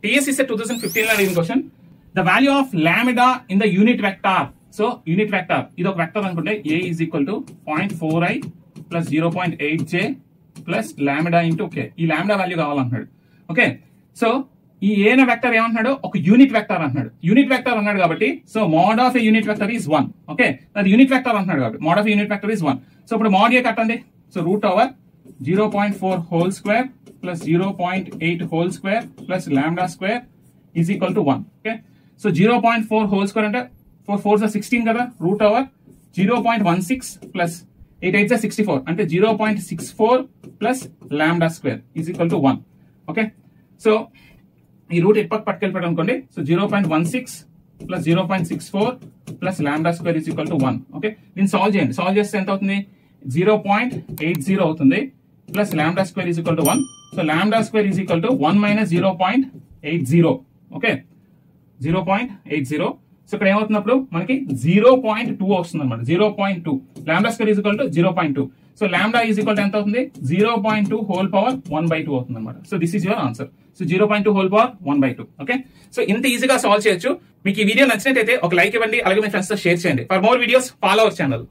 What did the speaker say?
TS is a 2015 అడిగిన question. The value of lambda in the unit vector. So unit vector ఇది ఒక vector అనుకుంటే A is equal to 0.4i plus 0.8j plus lambda into K. ఈ lambda value కావాలంటున్నాడు. Okay, so ఈ ఏ అనే vector ఏమంటున్నాడు, ఒక యూనిట్ వెక్టర్ అంటున్నాడు. యూనిట్ వెక్టర్ అన్నాడు కాబట్టి so mode of A unit vector is 1. Okay, అది యూనిట్ వెక్టర్ అంటున్నాడు కాబట్టి mode of unit vector is 1. So ఇప్పుడు మోడ్ ఏ కట్టండి. So root over 0.4 whole square plus 0.8 whole square plus lambda square is equal to 1. Okay, so 0.4 whole square అంటే 4 4 16 కదా, root over 0.16 plus 8 8 64 అంటే 0.64 plus lambda square is equal to 1. Okay, so ఈ route ఇటు పక్క పట్టుకెళ్ళిపోయాడు అనుకోండి. So 0.16 plus 0.64 plus lambda square is equal to 1. Okay, దీన్ని solve చేయండి. Solve చేస్తే ఎంత అవుతుంది, 0.80 అవుతుంది plus lambda square is equal to 1. So lambda square is equal to 1 minus 0.80. Okay, 0.80. So ఇక్కడ ఏమవుతున్నప్పుడు మనకి 0.2 వస్తుంది అనమాట. 0.2 lambda square is equal to 0.2. So lambda is equal to ఎంత అవుతుంది, 0.2 హోల్ పవర్ 1/2 అవుతుంది అనమాట. So this is your answer. So 0.2 whole power 1/2. Okay, so ఇంత ఈజీగా సాల్వ్ చేయొచ్చు. మీకు ఈ వీడియో నచ్చినట్టయితే ఒక లైక్ ఇవ్వండి, అలాగే మీ ఫ్రెండ్స్ తో షేర్ చేయండి. For more videos follow our channel.